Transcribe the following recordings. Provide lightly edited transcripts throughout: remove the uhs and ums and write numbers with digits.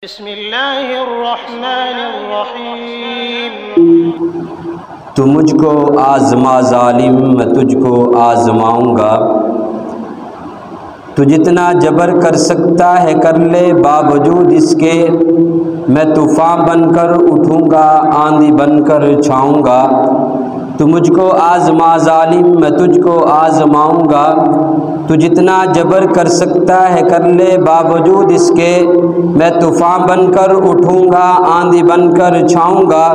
बिस्मिल्लाहिर्रहमानिर्रहीम। तू मुझको आज़मा ज़ालिम, मैं तुझको आज़माऊँगा। तू जितना जबर कर सकता है कर ले, बावजूद इसके मैं तूफ़ान बनकर उठूँगा, आंधी बनकर छाऊँगा। तू मुझको आज़मा ज़ालिम, मैं तुझको आज़माऊँगा। तू जितना जबर कर सकता है कर ले, बावजूद इसके मैं तूफ़ान बनकर उठूँगा, आंधी बनकर छाऊँगा।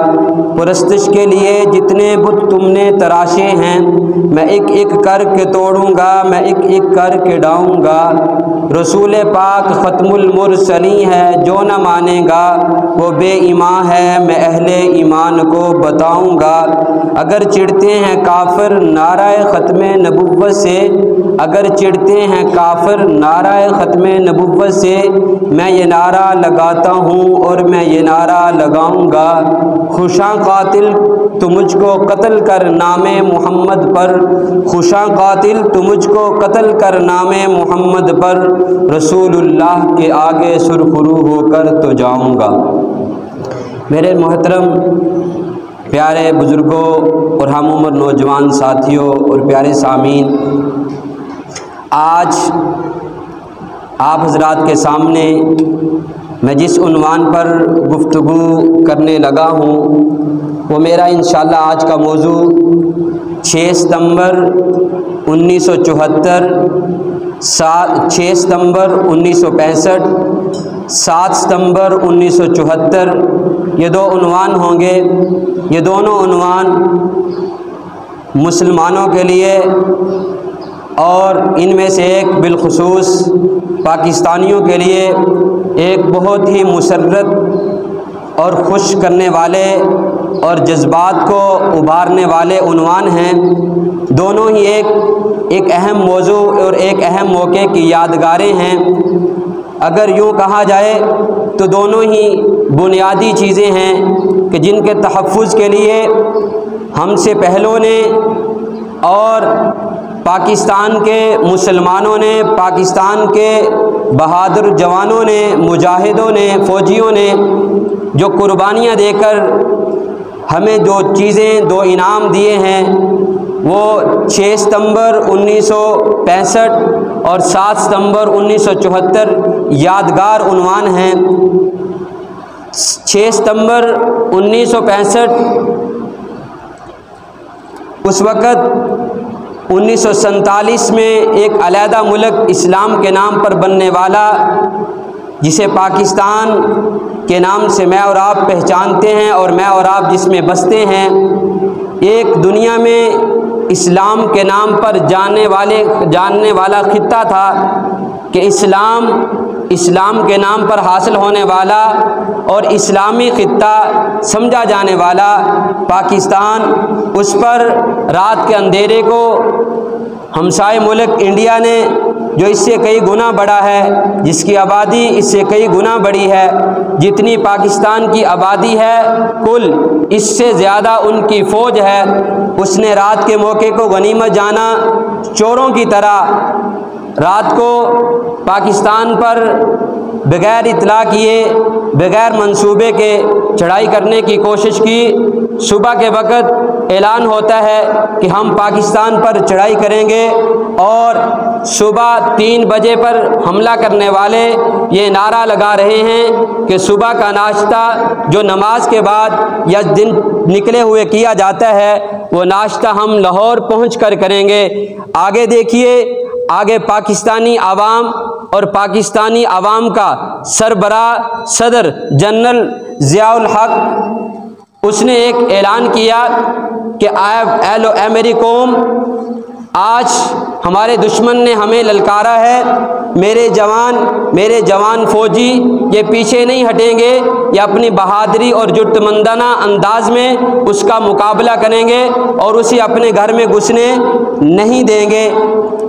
परस्तिश के लिए जितने बुत तुमने तराशे हैं, मैं एक एक करके तोड़ूँगा, मैं एक एक करके डाऊँगा। रसूल पाक ख़त्मुल मुरसलीन है, जो न मानेगा वो बेईमान है, मैं अहले ईमान को बताऊँगा। अगर चिढ़ते हैं काफिर नाराए ख़त्मे नबुव्वत से, अगर चिढ़ते हैं काफिर नाराए ख़त्मे नबुव्वत से, मैं ये नारा लगाता हूँ और मैं ये नारा लगाऊँगा। खुशां कातिल तू मुझको कत्ल कर नामे मोहम्मद पर, खुशां कातिल तू मुझको कत्ल कर नामे मोहम्मद पर, रसूलुल्लाह के आगे सुरखरू होकर तो जाऊँगा। मेरे मोहतरम प्यारे बुज़ुर्गों और हम उम्र नौजवान साथियों और प्यारे सामीन, आज आप हज़रात के सामने मैं जिस उन्वान पर गुफ्तगू करने लगा हूँ वो मेरा इंशाअल्लाह आज का मौजू 6 सितंबर 1974, 6 सितंबर 1965, 7 सितंबर 1974 ये दो उन्वान होंगे। ये दोनों उन्वान मुसलमानों के लिए और इनमें से एक बिलखुसूस पाकिस्तानियों के लिए एक बहुत ही मुसर्रत और खुश करने वाले और जज्बात को उभारने वाले उन्वान हैं। दोनों ही एक अहम मौजू और एक अहम मौके की यादगारें हैं। अगर यूँ कहा जाए तो दोनों ही बुनियादी चीज़ें हैं कि जिनके तहफ़्फ़ुज़ के लिए हमसे पहलों ने और पाकिस्तान के मुसलमानों ने, पाकिस्तान के बहादुर जवानों ने, मुजाहिदों ने, फ़ौजियों ने जो कुर्बानियाँ देकर हमें जो चीज़ें, दो इनाम दिए हैं, वो 6 सितंबर 1965 और 7 सितंबर 1974 यादगार उन्वान हैं। 6 सितंबर 1965 उस वक़्त 1947 में एक अलहदा मुल्क इस्लाम के नाम पर बनने वाला, जिसे पाकिस्तान के नाम से मैं और आप पहचानते हैं और मैं और आप जिसमें बसते हैं, एक दुनिया में इस्लाम के नाम पर जानने वाला ख़ित्ता था कि इस्लाम के नाम पर हासिल होने वाला और इस्लामी ख़ित्ता समझा जाने वाला पाकिस्तान, उस पर रात के अंधेरे को हमसाए मुल्क इंडिया ने, जो इससे कई गुना बड़ा है, जिसकी आबादी इससे कई गुना बड़ी है, जितनी पाकिस्तान की आबादी है कुल इससे ज़्यादा उनकी फ़ौज है, उसने रात के मौके को गनीमत जाना, चोरों की तरह रात को पाकिस्तान पर बग़ैर इत्तला किए, बग़ैर मंसूबे के चढ़ाई करने की कोशिश की। सुबह के वक़्त ऐलान होता है कि हम पाकिस्तान पर चढ़ाई करेंगे और सुबह 3 बजे पर हमला करने वाले ये नारा लगा रहे हैं कि सुबह का नाश्ता जो नमाज के बाद या दिन निकले हुए किया जाता है, वो नाश्ता हम लाहौर पहुँच कर करेंगे। आगे देखिए, आगे पाकिस्तानी आवाम और पाकिस्तानी आवाम का सरबराह सदर जनरल ज़ियाउल हक, उसने एक ऐलान किया कि ए मेरी कौम, आज हमारे दुश्मन ने हमें ललकारा है, मेरे जवान फ़ौजी ये पीछे नहीं हटेंगे, ये अपनी बहादुरी और जुर्तमंदाना अंदाज में उसका मुकाबला करेंगे और उसे अपने घर में घुसने नहीं देंगे।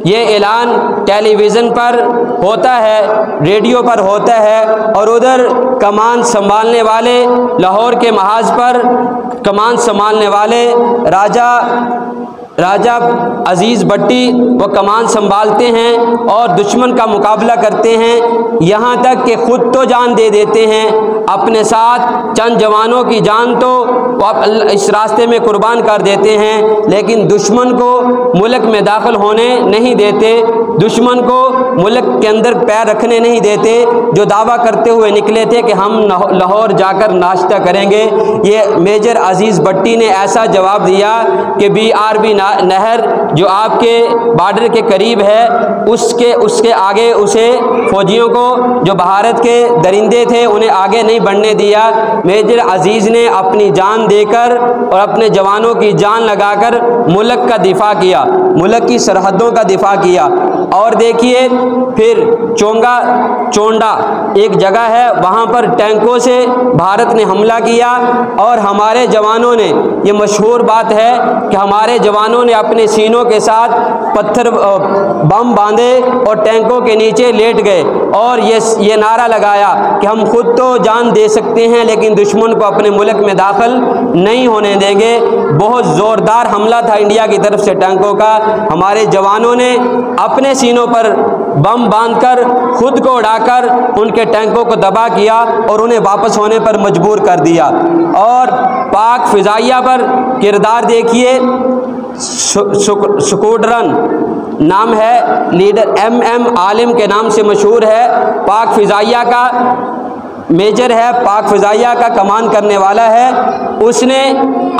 ये ऐलान टेलीविज़न पर होता है, रेडियो पर होता है और उधर कमान संभालने वाले, लाहौर के महाज पर कमान संभालने वाले राजा अजीज़ भट्टी वो कमान संभालते हैं और दुश्मन का मुकाबला करते हैं, यहाँ तक कि ख़ुद तो जान दे देते हैं, अपने साथ चंद जवानों की जान तो वो इस रास्ते में कुर्बान कर देते हैं, लेकिन दुश्मन को मुल्क में दाखिल होने नहीं देते, दुश्मन को मुल्क के अंदर पैर रखने नहीं देते। जो दावा करते हुए निकले थे कि हम लाहौर जाकर नाश्ता करेंगे, ये मेजर अजीज़ भट्टी ने ऐसा जवाब दिया कि BRB नहर जो आपके बॉर्डर के करीब है, उसके आगे उसे फौजियों को, जो भारत के दरिंदे थे, उन्हें आगे नहीं बढ़ने दिया। मेजर अजीज़ ने अपनी जान देकर और अपने जवानों की जान लगाकर मुल्क का दिफा किया, मुल्क की सरहदों का दिफा किया। और देखिए फिर चोंडा एक जगह है, वहाँ पर टैंकों से भारत ने हमला किया और हमारे जवानों ने, ये मशहूर बात है कि हमारे जवानों ने अपने सीनों के साथ पत्थर बम बांधे और टैंकों के नीचे लेट गए और ये नारा लगाया कि हम खुद तो जान दे सकते हैं लेकिन दुश्मन को अपने मुल्क में दाखिल नहीं होने देंगे। बहुत ज़ोरदार हमला था इंडिया की तरफ से टैंकों का। हमारे जवानों ने अपने सीनों पर बम बांधकर खुद को उड़ाकर उनके टैंकों को तबाह किया और उन्हें वापस होने पर मजबूर कर दिया। और पाक फ़िज़ाइया पर किरदार देखिए, स्क्वाड्रन नाम है, लीडर MM आलिम के नाम से मशहूर है, पाक फ़िज़ाइया का मेजर है, पाक फ़िज़ाइया का कमान करने वाला है। उसने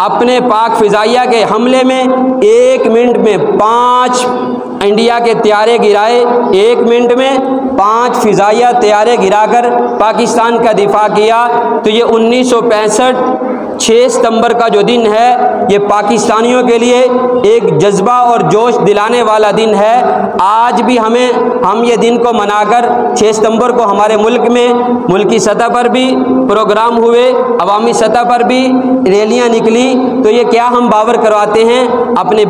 अपने पाक फ़िज़ाइया के हमले में 1 मिनट में 5 इंडिया के तैयारे गिराए, 1 मिनट में 5 फ़िज़ाइया तैयारे गिराकर पाकिस्तान का दिफा किया। तो ये 1965 6 सितंबर का जो दिन है, ये पाकिस्तानियों के लिए एक जज्बा और जोश दिलाने वाला दिन है। आज भी हम ये दिन को मनाकर 6 सितंबर को हमारे मुल्क में मुल्की सतह पर भी प्रोग्राम हुए, अवामी सतह पर भी रैलियां निकली। तो ये क्या हम बावर करवाते हैं, अपने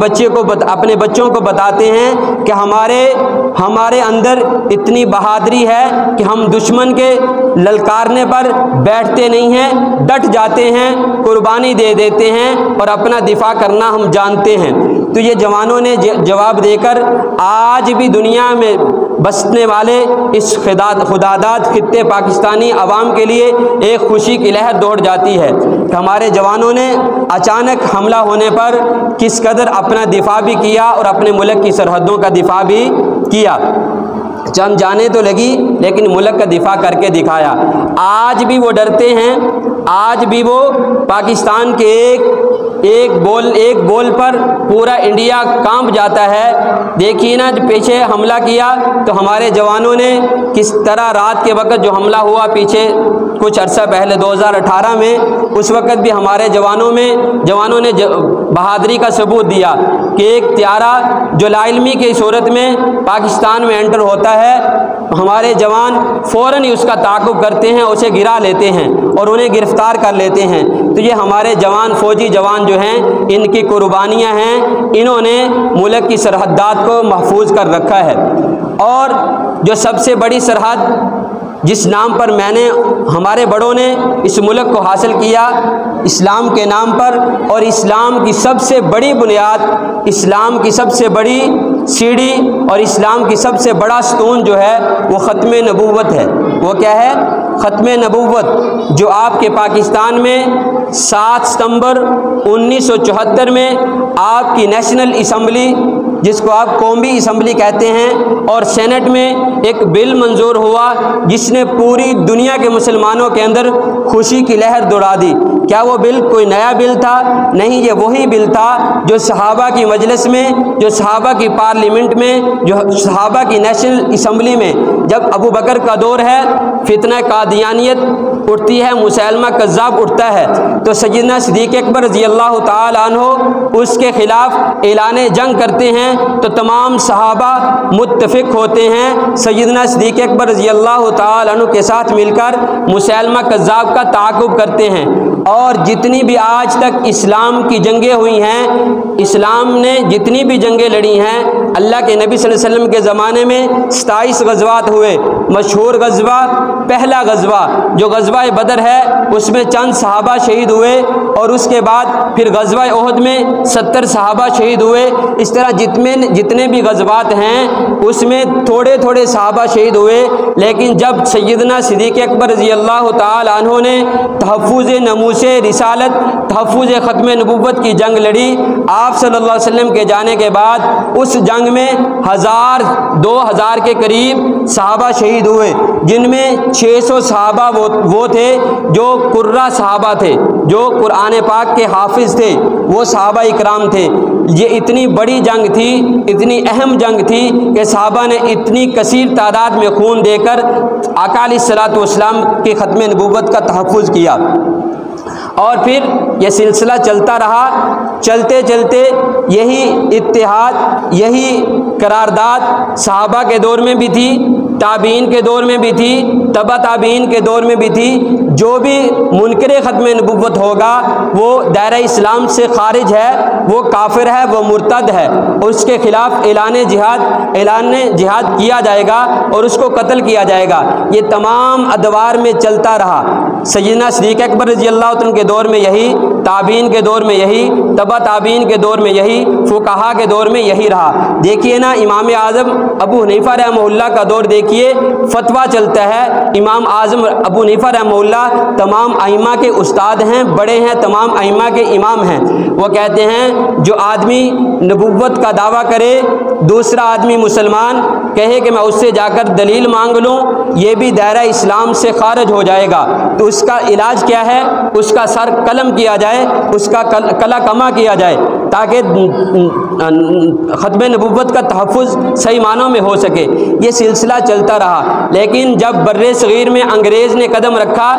बच्चों को बताते हैं कि हमारे अंदर इतनी बहादुरी है कि हम दुश्मन के ललकारने पर बैठते नहीं हैं, डट जाते हैं, कुर्बानी दे देते हैं और अपना दिफा करना हम जानते हैं। तो ये जवानों ने जवाब देकर आज भी दुनिया में बसने वाले इस खुदादाद खित्ते पाकिस्तानी अवाम के लिए एक खुशी की लहर दौड़ जाती है कि हमारे जवानों ने अचानक हमला होने पर किस कदर अपना दिफा भी किया और अपने मुल्क की सरहदों का दिफा भी किया। चंद जाने तो लगी लेकिन मुल्क का दिफा करके दिखाया। आज भी वो डरते हैं, आज भी वो पाकिस्तान के एक बोल पर पूरा इंडिया कांप जाता है। देखिए ना, जो पीछे हमला किया तो हमारे जवानों ने किस तरह रात के वक्त जो हमला हुआ पीछे कुछ अरसा पहले 2018 में, उस वक्त भी हमारे जवानों ने बहादुरी का सबूत दिया कि एक त्यारा जो लाइलमी की सूरत में पाकिस्तान में एंटर होता है, हमारे जवान फ़ौरन ही उसका ताक़ुब करते हैं, उसे गिरा लेते हैं और उन्हें गिरफ़्तार कर लेते हैं। तो ये हमारे जवान, फ़ौजी जवान जो हैं, इनकी कुर्बानियाँ हैं, इन्होंने मुल्क की सरहदात को महफूज कर रखा है। और जो सबसे बड़ी सरहद जिस नाम पर हमारे बड़ों ने इस मुल्क को हासिल किया, इस्लाम के नाम पर, और इस्लाम की सबसे बड़ी बुनियाद, इस्लाम की सबसे बड़ी सीढ़ी और इस्लाम की सबसे बड़ा स्तून जो है वो ख़त्म नबूवत है। वो क्या है? ख़त्म नबूवत, जो आपके पाकिस्तान में 7 सितंबर 1974 में आपकी नेशनल असम्बली, जिसको आप कौमी असम्बली कहते हैं, और सेनेट में एक बिल मंजूर हुआ जिसने पूरी दुनिया के मुसलमानों के अंदर खुशी की लहर दौड़ा दी। क्या वो बिल कोई नया बिल था? नहीं, ये वही बिल था जो सहाबा की मजलिस में, जो सहाबा की पार्लियामेंट में, जो सहाबा की नेशनल असम्बली में जब अबू बकर का दौर है, फितना कादियानियत उठती है, मुसैलमा कज़्ज़ाब उठता है, तो सैयदना सिद्दीक़ अकबर रज़ियल्लाहु ताला अन्हु उसके ख़िलाफ़ ऐलान जंग करते हैं। तो तमाम सहाबा मुत्तफ़िक होते हैं, सैयदना सिद्दीक़ अकबर रज़ियल्लाहु ताला अन्हु के साथ मिलकर मुसैलमा कज़्ज़ाब का ताक़ुब करते हैं। और जितनी भी आज तक इस्लाम की जंगें हुई हैं, इस्लाम ने जितनी भी जंगें लड़ी हैं, अल्लाह के नबी सल्लल्लाहु अलैहि वसल्लम के ज़माने में 27 ग़ज़वात हुए, मशहूर गज़वा, पहला गज़वा जो गज़वा बदर है उसमें चंद सहाबा शहीद हुए, और उसके बाद फिर गज़वा ओहद में 70 सहाबा शहीद हुए। इस तरह जितने भी गज़वात हैं उसमें थोड़े थोड़े सहाबा शहीद हुए। लेकिन जब सैयदना सिद्दीक़ अकबर रज़ी अल्लाह ताला अन्हु ने तहफ़्फ़ुज़ नमूसे रिसालत, तहफ़्फ़ुज़ ख़त्म नबुव्वत की जंग लड़ी, आप सल्लल्लाहु अलैहि वसल्लम के जाने के बाद उस जंग में 1000-2000 के करीब सहाबा शहीद हुए, जिनमें 600 सहाबा वो थे जो कुर्रा सहाबा थे, जो कुरान पाक के हाफिज़ थे, वो सहाबा इकराम थे। ये इतनी बड़ी जंग थी, इतनी अहम जंग थी कि सहाबा ने इतनी कसीर तादाद में खून देकर आका अलैहिस्सलातु वस्सलाम के ख़त्म नबुव्वत का तहफ़्फ़ुज़ किया। और फिर यह सिलसिला चलता रहा। चलते चलते यही इत्तिहाद, यही करारदाद सहाबा के दौर में भी थी, ताबीन के दौर में भी थी, तबा ताबीन के दौर में भी थी। जो भी मुनकरे ख़त्म नबुव्वत होगा वो दायरा इस्लाम से खारिज है, वो काफिर है, वो मुर्तद है, उसके ख़िलाफ़ ऐलान जिहाद किया जाएगा और उसको कत्ल किया जाएगा। ये तमाम अदवार में चलता रहा। सैयदना सिद्दीक़ अकबर रज़ी अल्लाह तआला के दौर में यही, ताबीन के दौर में यही, तबा ताबीन के दौर में यही, फुक़हा के दौर में यही रहा। देखिए ना, इमाम आज़म अबू हनीफ़ा रहमहुल्लाह का दौर देखिए, फतवा चलता है। इमाम आज़म अबू हनीफ़ा रहमहुल्लाह तमाम अइम्मा के उस्ताद हैं, बड़े हैं, तमाम अइम्मा के इमाम हैं। वो कहते हैं जो आदमी नबुव्वत का दावा करे, दूसरा आदमी मुसलमान कहे कि मैं उससे जाकर दलील मांग लूँ, ये भी दायरा इस्लाम से खारिज हो जाएगा। तो उसका इलाज क्या है? उसका सर कलम किया जाए, उसका कला कमा किया जाए, ताकि ख़त्म नबुव्वत का तहफ़्फ़ुज़ सही मानों में हो सके। ये सिलसिला चलता रहा। लेकिन जब बर्रे सग़ीर में अंग्रेज़ ने कदम रखा,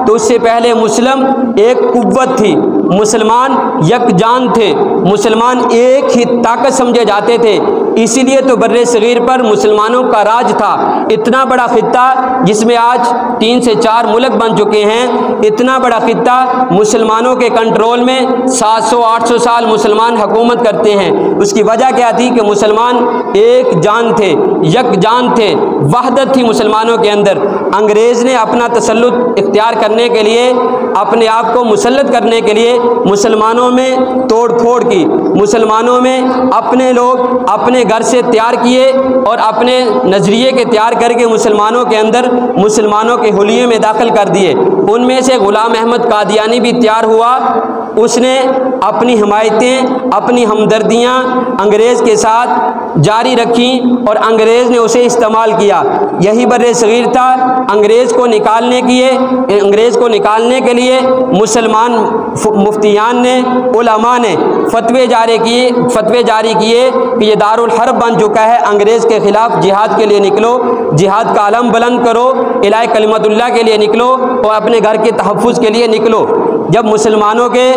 तो उससे पहले मुस्लिम एक कुव्वत थी, मुसलमान यकजान थे, मुसलमान एक ही ताकत समझे जाते थे। इसीलिए तो बर्रे सग़ीर पर मुसलमानों का राज था। इतना बड़ा ख़ित्ता जिसमें आज 3 से 4 मुल्क बन चुके हैं, इतना बड़ा ख़ित्ता मुसलमानों के कंट्रोल में 700-800 साल मुसलमान हुकूमत करते हैं। उसकी वजह क्या थी कि मुसलमान एक जान थे, यकजान थे, वहदत थी मुसलमानों के अंदर। अंग्रेज़ ने अपना तसल्लुत इख्तियार करने के लिए, अपने आप को मुसल्लत करने के लिए मुसलमानों में तोड़ फोड़ की, मुसलमानों में अपने लोग अपने घर से तैयार किए और अपने नज़रिए के तैयार करके मुसलमानों के अंदर, मुसलमानों के हुलिये में दाखिल कर दिए। उनमें से ग़ुलाम अहमद कादियानी भी तैयार हुआ। उसने अपनी हिमायतें, अपनी हमदर्दियाँ अंग्रेज़ के साथ जारी रखीं और अंग्रेज़ ने उसे इस्तेमाल किया। यही बर्रे सग़ीर था। अंग्रेज़ को निकालने के लिए मुसलमान मुफ्तियान ने, उलमा ने फतवे जारी किए कि ये दारुल हर्ब बन चुका है, अंग्रेज़ के ख़िलाफ़ जिहाद के लिए निकलो, जिहाद का अलम बुलंद करो, इलाही कलिमतुल्लाह के लिए निकलो और अपने घर के तहफ़्फ़ुज़ के लिए निकलो। जब मुसलमानों के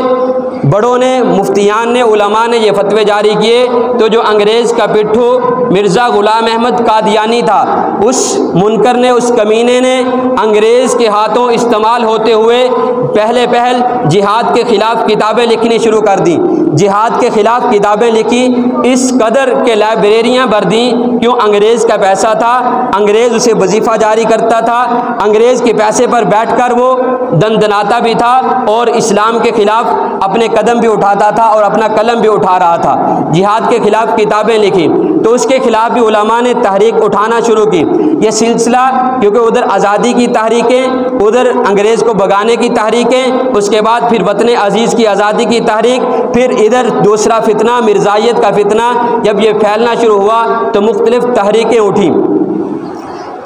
बड़ों ने, मुफ्तियान ने, उलमा ने ये फतवे जारी किए, तो जो अंग्रेज़ का पिट्ठू मिर्ज़ा ग़ुलाम अहमद कादियानी था, उस मुनकर ने, उस कमीने ने अंग्रेज़ के हाथों इस्तेमाल होते हुए पहल जिहाद के ख़िलाफ़ किताबें लिखनी शुरू कर दी। जिहाद के ख़िलाफ़ किताबें लिखी, इस कदर के लाइब्रेरियाँ भर दी। क्यों? अंग्रेज़ का पैसा था, अंग्रेज़ उसे वजीफ़ा जारी करता था, अंग्रेज़ के पैसे पर बैठकर वो दंदनाता भी था और इस्लाम के ख़िलाफ़ अपने कदम भी उठाता था और अपना कलम भी उठा रहा था। जिहाद के ख़िलाफ़ किताबें लिखी, तो उसके ख़िलाफ़ भी उलमा ने तहरीक उठाना शुरू की। यह सिलसिला, क्योंकि उधर आज़ादी की तहरीकें, उधर अंग्रेज़ को भगाने की तहरीकें, उसके बाद फिर वतन अज़ीज़ की आज़ादी की तहरीक, फिर इधर दूसरा फितना, मिर्ज़ाइयत का फितना, जब ये फैलना शुरू हुआ तो मुख्तलिफ़ तहरीकें उठी।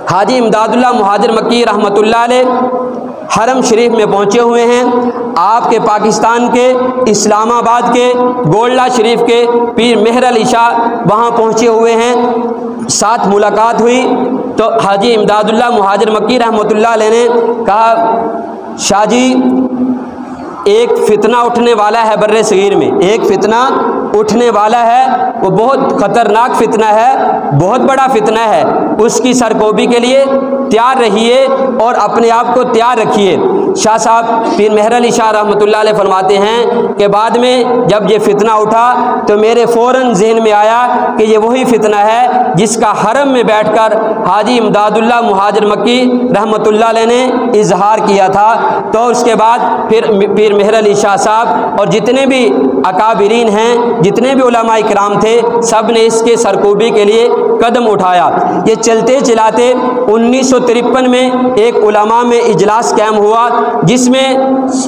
हाजी इमदादुल्लाह मुहाजिर मक्की रहमतुल्लाह अलैह हरम शरीफ में पहुँचे हुए हैं। आपके पाकिस्तान के इस्लामाबाद के गोल्डा शरीफ के पीर मेहर अली शाह वहाँ पहुँचे हुए हैं। साथ मुलाकात हुई तो हाजी इमदादुल्लाह मुहाजिर मक्की रहमतुल्लाह अलैह ने कहा, शाह जी एक फ़ितना उठने वाला है बर्रे सग़ीर में, एक फ़ितना उठने वाला है वो बहुत ख़तरनाक फितना है, बहुत बड़ा फितना है। उसकी सरकोबी के लिए तैयार रहिए और अपने आप को तैयार रखिए। शाह साहब पीर मेहर अली शाह रहमतुल्लाह अलैह फरमाते हैं कि बाद में जब ये फितना उठा तो मेरे फ़ौरन जहन में आया कि ये वही फितना है जिसका हरम में बैठकर हाजी इमदादुल्लाह मुहाजिर मक्की रहमतुल्लाह अलैह ने इजहार किया था। तो उसके बाद फिर पीर मेहर अली शाह साहब और जितने भी अकाबिरीन हैं, जितने भी उलमाए किराम थे, सब ने इसके सरकूबी के लिए कदम उठाया। ये चलते चलाते 1953 में एक उलमा में इजलास कायम हुआ जिसमें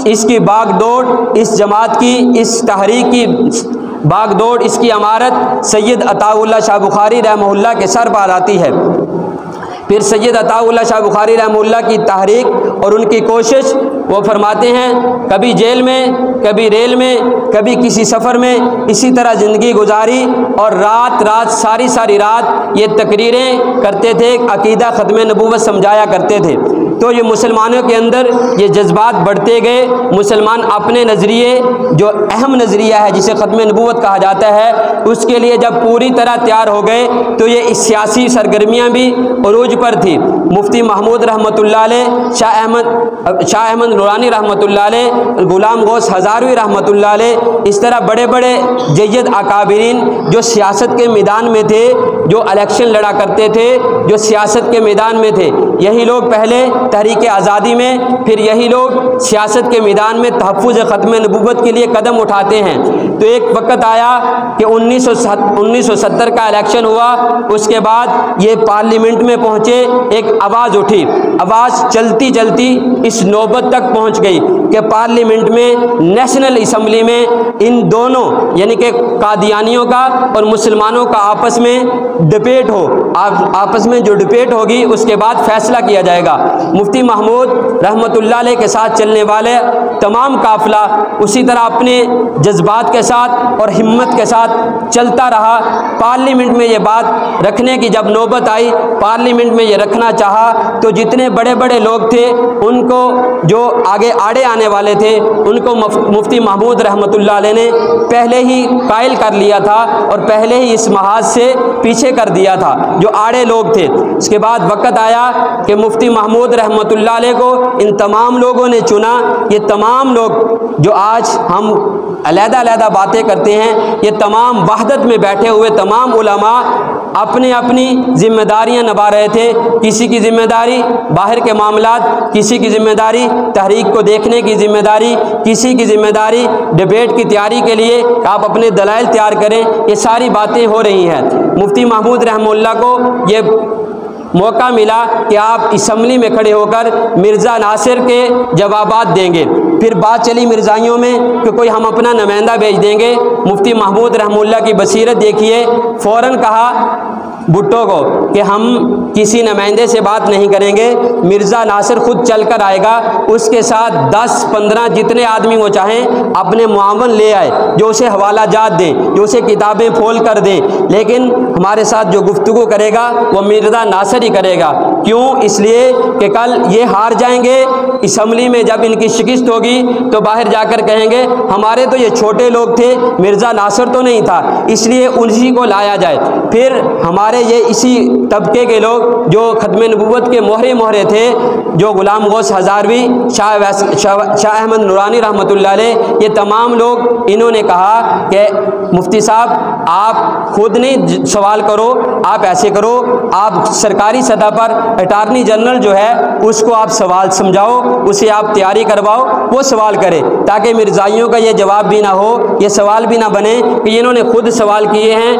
इसकी बागडोर, इस जमात की, इस तहरीक की बागडोर, इसकी अमारत सैयद अताउल्लाह शाह बुखारी रहमहुल्लाह के सर पर आती है। फिर सैयद अताउल्लाह शाह बुखारी रहमहुल्लाह की तहरीक और उनकी कोशिश, वो फरमाते हैं कभी जेल में, कभी रेल में, कभी किसी सफ़र में, इसी तरह ज़िंदगी गुजारी और रात रात सारी रात ये तकरीरें करते थे, अकीदा ख़त्म नबूवत समझाया करते थे। तो ये मुसलमानों के अंदर ये जज्बात बढ़ते गए। मुसलमान अपने नज़रिए, जो अहम नज़रिया है जिसे ख़त्म नबूवत कहा जाता है, उसके लिए जब पूरी तरह तैयार हो गए तो ये सियासी सरगर्मियाँ भी उरूज पर थी। मुफ्ती महमूद रहमतुल्लाह अलैह, शाह अहमद नूरानी रहमतुल्लाह अलैह, गुलाम गौस हज़ारवी रहमतुल्लाह अलैह, इस तरह बड़े बड़े जय्यद अकाबिरीन जो सियासत के मैदान में थे, जो इलेक्शन लड़ा करते थे, जो सियासत के मैदान में थे, यही लोग पहले तहरीक आज़ादी में, फिर यही लोग सियासत के मैदान में तहफ़्फ़ुज़ ख़त्म नबूवत के लिए कदम उठाते हैं। तो एक वक़्त आया कि 1970 का इलेक्शन हुआ, उसके बाद ये पार्लियामेंट में पहुँचे, एक आवाज़ उठी, आवाज़ चलती चलती इस नौबत तक पहुँच गई कि पार्लियामेंट में, नेशनल असम्बली में इन दोनों यानी कि कादियानियों का और मुसलमानों का आपस में डिबेट हो, आपस में जो डिबेट होगी उसके बाद फैसला किया जाएगा। मुफ्ती महमूद रहमतुल्लाह अलैह के साथ चलने वाले तमाम काफ़िला उसी तरह अपने जज्बात के साथ और हिम्मत के साथ चलता रहा। पार्लियामेंट में ये बात रखने की जब नौबत आई, पार्लियामेंट में ये रखना चाहा, तो जितने बड़े बड़े लोग थे उनको, जो आगे आड़े आने वाले थे, उनको मुफ्ती महमूद रहमतुल्लाह अलैह ने पहले ही कायल कर लिया था और पहले ही इस महाज से पीछे कर दिया था जो आड़े लोग थे। इसके बाद वक़्त आया कि मुफ्ती महमूद रहमतुल्लाह अलैह को इन तमाम लोगों ने चुना। ये तमाम लोग जो आज हम अलग-अलग बातें करते हैं, ये तमाम वहदत में बैठे हुए तमाम उलमा अपनी अपनी जिम्मेदारियां निभा रहे थे। किसी की जिम्मेदारी बाहर के मामलात, किसी की जिम्मेदारी तहरीक को देखने की जिम्मेदारी, किसी की जिम्मेदारी डिबेट की तैयारी के लिए आप अपने दलाइल तैयार करें। ये सारी बातें हो रही हैं। मुफ्ती महमूद रहमतुल्लाह को ये मौका मिला कि आप असम्बली में खड़े होकर मिर्ज़ा नासिर के जवाबात देंगे। फिर बात चली मिर्ज़ाइयों में कि कोई हम अपना नुमाइंदा भेज देंगे। मुफ्ती महमूद रहमतुल्लाह की बसीरत देखिए, फ़ौरन कहा भुट्टो को कि हम किसी नुमाइंदे से बात नहीं करेंगे, मिर्ज़ा नासिर ख़ुद चल कर आएगा, उसके साथ 10-15 जितने आदमी वो चाहें अपने मुआवन ले आए, जो उसे हवाला जात दें, जो उसे किताबें खोल कर दें, लेकिन हमारे साथ जो गुफ्तगू करेगा वो मिर्ज़ा नासिर ही करेगा। क्यों? इसलिए कि कल ये हार जाएंगे असम्बली में, जब इनकी शिकस्त होगी तो बाहर जाकर कहेंगे हमारे तो ये छोटे लोग थे, मिर्ज़ा नासिर तो नहीं था, इसलिए उन्हीं को लाया जाए। फिर हमारे ये इसी तबके के लोग जो ख़त्म नबूवत के मोहरे थे, जो गुलाम गौस हज़ारवी, शाह अहमद नूरानी रहमतुल्लाह अलैह, ये तमाम लोग इन्होंने कहा कि मुफ्ती साहब आप खुद नहीं सवाल करो, आप ऐसे करो, आप सरकारी सतह पर अटार्नी जनरल जो है उसको आप सवाल समझाओ, उसे आप तैयारी करवाओ, वो सवाल करे, ताकि मिर्ज़ाइयों का ये जवाब भी ना हो, ये सवाल भी ना बने कि इन्होंने खुद सवाल किए हैं,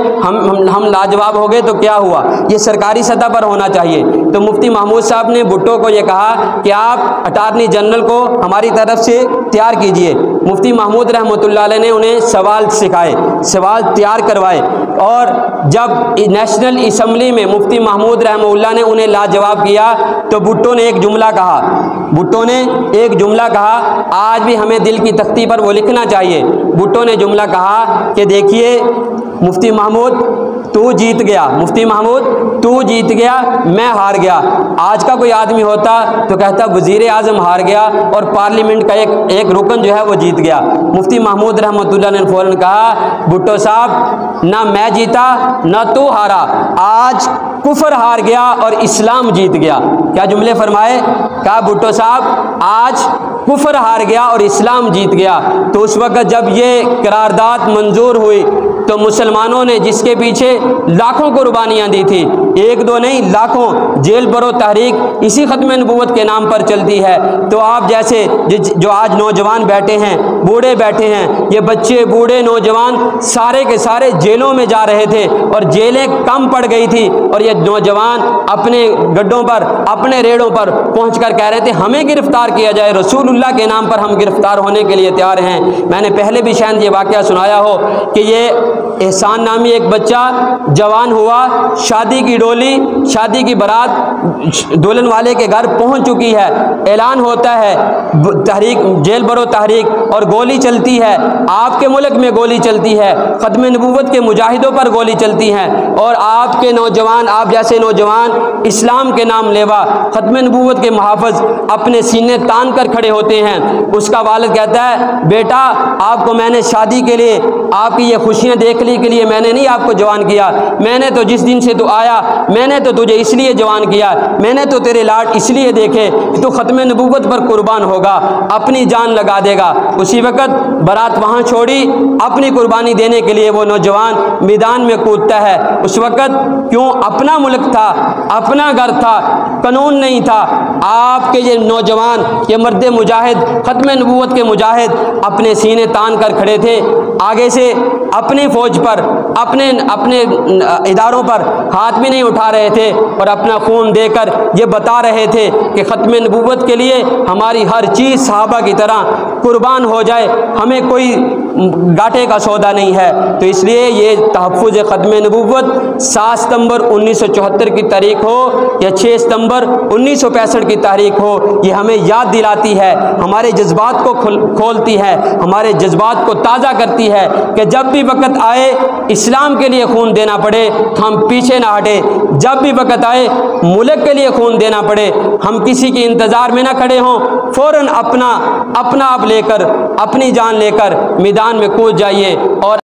हम लाजवाब हो गए तो क्या हुआ। ये सरकारी सतह पर होना चाहिए। तो मुफ्ती महमूद साहब ने भुट्टो को ये कहा कि आप अटार्नी जनरल को हमारी तरफ से तैयार कीजिए। मुफ्ती महमूद रहमतुल्लाह अलैह ने उन्हें सवाल सिखाए, सवाल तैयार करवाए, और जब नेशनल असम्बली में मुफ्ती महमूद रहमतुल्लाह ने उन्हें लाजवाब किया तो भुट्टो ने एक जुमला कहा, आज भी हमें दिल की तख्ती पर वो लिखना चाहिए। भुट्टो ने जुमला कहा कि देखिए मुफ्ती महमूद, तू जीत गया, मुफ्ती महमूद तू जीत गया, मैं हार गया। आज का कोई आदमी होता तो कहता वज़ीर आज़म हार गया और पार्लियामेंट का एक रुकन जो है वो जीत गया। मुफ्ती महमूद रहमतुल्लाह ने फ़ौरन कहा, भुट्टो साहब ना मैं जीता ना तू हारा, आज कुफर हार गया और इस्लाम जीत गया। क्या जुमले फरमाए? कहा भुट्टो साहब आज कुफर हार गया और इस्लाम जीत गया। तो उस वक्त जब ये करारदाद मंजूर हुई तो मुसलमानों ने, जिसके पीछे लाखों कुर्बानियाँ दी थी, एक दो नहीं लाखों, जेल बरो तहरीक इसी ख़त्म नबूवत के नाम पर चलती है। तो आप जैसे जो आज नौजवान बैठे हैं, बूढ़े बैठे हैं, ये बच्चे बूढ़े नौजवान सारे के सारे जेलों में जा रहे थे और जेलें कम पड़ गई थी और ये नौजवान अपने गड्ढों पर, अपने रेड़ों पर पहुंचकर कह रहे थे हमें गिरफ्तार किया जाए, रसूलुल्लाह के नाम पर हम गिरफ्तार होने के लिए तैयार हैं। मैंने पहले भी शायद ये वाक़या सुनाया हो कि ये एहसान नामी एक बच्चा जवान हुआ, शादी की डोली, शादी की बारात दुल्हन वाले के घर पहुंच चुकी है, ऐलान होता है तहरीक, जेल बरो तहरीक, और गोली चलती है। आपके मुल्क में गोली चलती है, ख़त्म नबूवत के मुजाहिदों पर गोली चलती है और आपके नौजवान, आप जैसे नौजवान इस्लाम के नाम लेवा, ख़त्म नबूवत के मुहाफ़िज़ अपने सीने तान कर खड़े होते हैं। उसका वालिद कहता है बेटा आपको मैंने शादी के लिए, आपकी ये खुशियाँ देखने के लिए मैंने नहीं आपको जवान किया, मैंने तो जिस दिन से तू आया मैंने तो तुझे इसलिए जवान किया, मैंने तो तेरे लाड इसलिए देखे कि तू ख़त्म नबूवत पर कुर्बान होगा, अपनी जान लगा देगा। उसी वक़्त बारात वहाँ छोड़ी, अपनी कुर्बानी देने के लिए वो नौजवान मैदान में कूदता है। उस वक़्त क्यों, अपना मुल्क था, अपना घर था, कानून नहीं था। आपके ये नौजवान, ये मर्द मुजाहिद, ख़त्म नबूवत के मुजाहिद अपने सीने तान कर खड़े थे, आगे से अपनी फ़ौज पर, अपने इदारों पर हाथ भी नहीं उठा रहे थे और अपना खून देकर ये बता रहे थे कि ख़त्म नबूवत के लिए हमारी हर चीज़ सहाबा की तरह कुर्बान हो जाए, हमें कोई घाटे का सौदा नहीं है। तो इसलिए ये तहफ़्फ़ुज़ ख़त्म नबूवत 7 सितंबर 1974 की तारीख हो या 6 सितंबर 1965 की तारीख हो, ये हमें याद दिलाती है, हमारे जज्बात को खोलती है, हमारे जज्बात को ताज़ा करती है कि जब भी वक़्त आए इस्लाम के लिए खून देना पड़े हम पीछे ना हटे, जब भी वक़्त आए मुल्क के लिए खून देना पड़े हम किसी के इंतज़ार में ना खड़े हों, फ़ौरन अपना आप लेकर, अपनी जान लेकर मैदान में कूद जाइए और